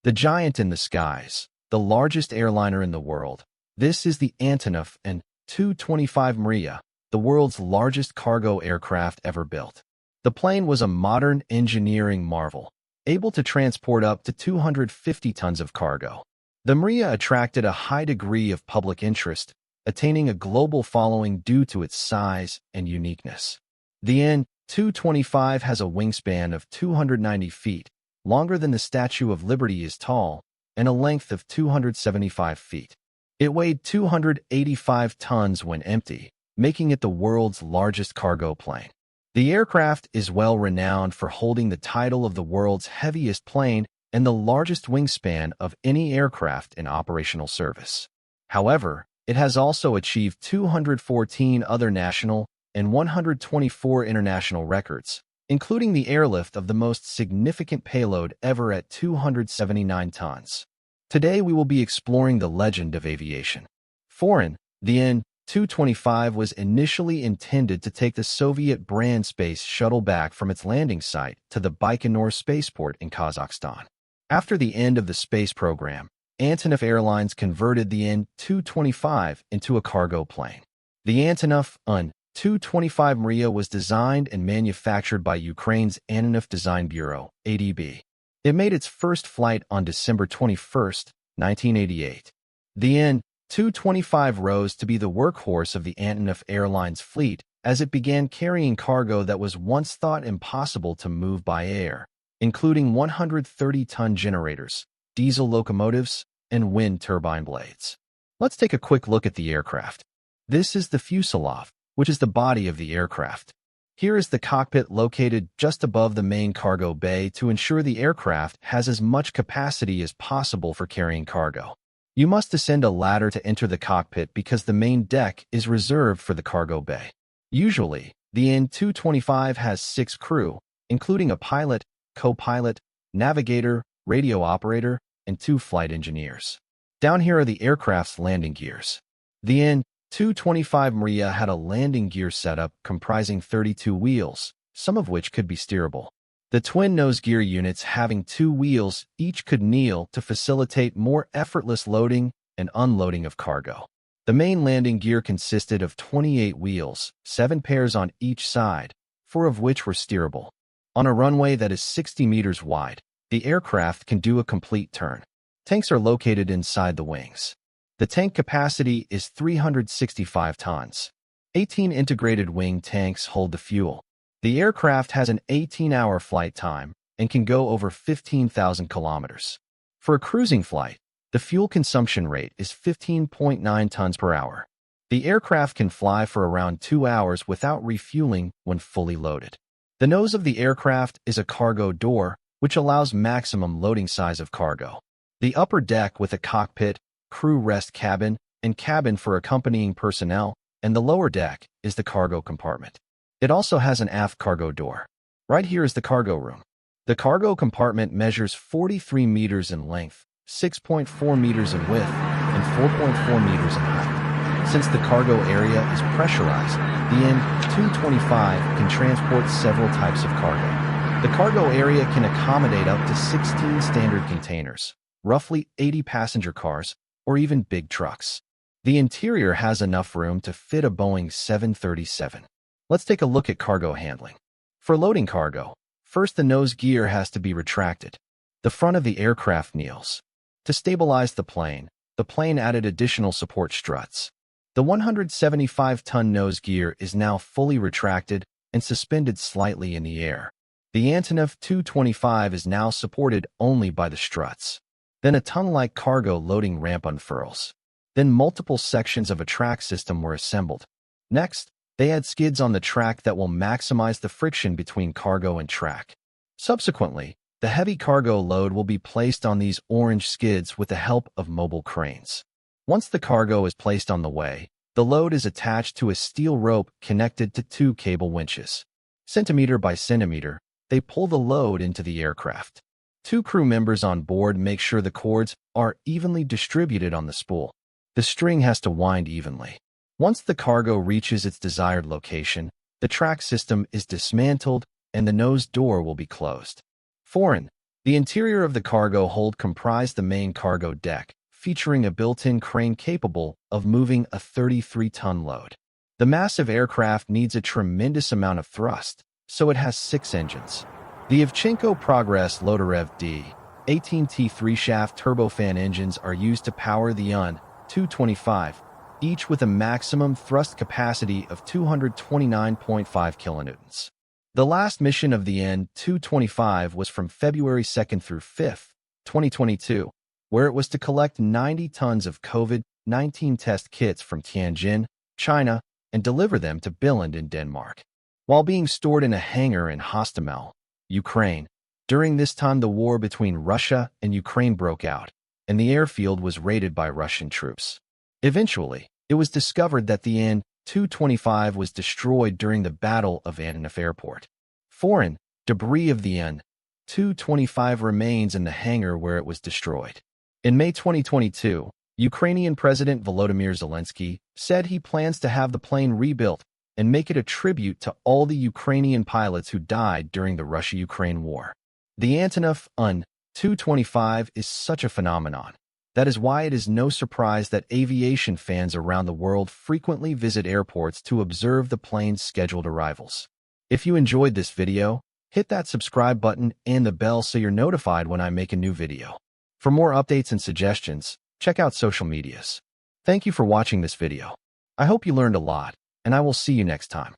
The giant in the skies, the largest airliner in the world. This is the Antonov An-225 Maria, the world's largest cargo aircraft ever built. The plane was a modern engineering marvel, able to transport up to 250 tons of cargo. The Maria attracted a high degree of public interest, attaining a global following due to its size and uniqueness. The An-225 has a wingspan of 290 feet, longer than the Statue of Liberty is tall, and a length of 275 feet. It weighed 285 tons when empty, making it the world's largest cargo plane. The aircraft is well renowned for holding the title of the world's heaviest plane and the largest wingspan of any aircraft in operational service. However, it has also achieved 214 other national and 124 international records, including the airlift of the most significant payload ever at 279 tons. Today we will be exploring the legend of aviation. The An-225 was initially intended to take the Soviet brand space shuttle back from its landing site to the Baikonur spaceport in Kazakhstan. After the end of the space program, Antonov Airlines converted the An-225 into a cargo plane. The Antonov An-225 Maria was designed and manufactured by Ukraine's Antonov Design Bureau, ADB. It made its first flight on December 21, 1988. The An-225 rose to be the workhorse of the Antonov Airlines fleet as it began carrying cargo that was once thought impossible to move by air, including 130-ton generators, diesel locomotives, and wind turbine blades. Let's take a quick look at the aircraft. This is the fuselage, which is the body of the aircraft. Here is the cockpit located just above the main cargo bay to ensure the aircraft has as much capacity as possible for carrying cargo. You must ascend a ladder to enter the cockpit because the main deck is reserved for the cargo bay. Usually, the An-225 has 6 crew, including a pilot, co-pilot, navigator, radio operator, and 2 flight engineers. Down here are the aircraft's landing gears. The An-225 Maria had a landing gear setup comprising 32 wheels, some of which could be steerable. The twin nose gear units having 2 wheels each could kneel to facilitate more effortless loading and unloading of cargo. The main landing gear consisted of 28 wheels, 7 pairs on each side, 4 of which were steerable. On a runway that is 60 meters wide, the aircraft can do a complete turn. Tanks are located inside the wings. The tank capacity is 365 tons. 18 integrated wing tanks hold the fuel. The aircraft has an 18-hour flight time and can go over 15,000 kilometers. For a cruising flight, the fuel consumption rate is 15.9 tons per hour. The aircraft can fly for around 2 hours without refueling when fully loaded. The nose of the aircraft is a cargo door, which allows maximum loading size of cargo. The upper deck with a cockpit, crew rest cabin, and cabin for accompanying personnel, and the lower deck is the cargo compartment. It also has an aft cargo door. Right here is the cargo room. The cargo compartment measures 43 meters in length, 6.4 meters in width, and 4.4 meters in height. Since the cargo area is pressurized, the An-225 can transport several types of cargo. The cargo area can accommodate up to 16 standard containers, roughly 80 passenger cars, or even big trucks. The interior has enough room to fit a Boeing 737. Let's take a look at cargo handling. For loading cargo, first the nose gear has to be retracted. The front of the aircraft kneels. To stabilize the plane added additional support struts. The 175-ton nose gear is now fully retracted and suspended slightly in the air. The Antonov 225 is now supported only by the struts. Then a ton-like cargo loading ramp unfurls. Then multiple sections of a track system were assembled. Next, they add skids on the track that will maximize the friction between cargo and track. Subsequently, the heavy cargo load will be placed on these orange skids with the help of mobile cranes. Once the cargo is placed on the way, the load is attached to a steel rope connected to 2 cable winches. Centimeter by centimeter, they pull the load into the aircraft. 2 crew members on board make sure the cords are evenly distributed on the spool. The string has to wind evenly. Once the cargo reaches its desired location, the track system is dismantled and the nose door will be closed. The interior of the cargo hold comprised the main cargo deck, featuring a built-in crane capable of moving a 33-ton load. The massive aircraft needs a tremendous amount of thrust, so it has 6 engines. The Ivchenko Progress Lotarev D-18T 3-shaft turbofan engines are used to power the An-225, each with a maximum thrust capacity of 229.5 kilonewtons. The last mission of the An-225 was from February 2nd through 5th, 2022, where it was to collect 90 tons of COVID-19 test kits from Tianjin, China, and deliver them to Billund in Denmark. While being stored in a hangar in Hostomel, Ukraine, during this time the war between Russia and Ukraine broke out, and the airfield was raided by Russian troops. Eventually, it was discovered that the An-225 was destroyed during the Battle of Antonov Airport. Foreign debris of the An-225 remains in the hangar where it was destroyed. In May 2022, Ukrainian President Volodymyr Zelensky said he plans to have the plane rebuilt and make it a tribute to all the Ukrainian pilots who died during the Russia-Ukraine war. The Antonov An-225 is such a phenomenon. That is why it is no surprise that aviation fans around the world frequently visit airports to observe the plane's scheduled arrivals. If you enjoyed this video, hit that subscribe button and the bell so you're notified when I make a new video. For more updates and suggestions, check out social medias. Thank you for watching this video. I hope you learned a lot, and I will see you next time.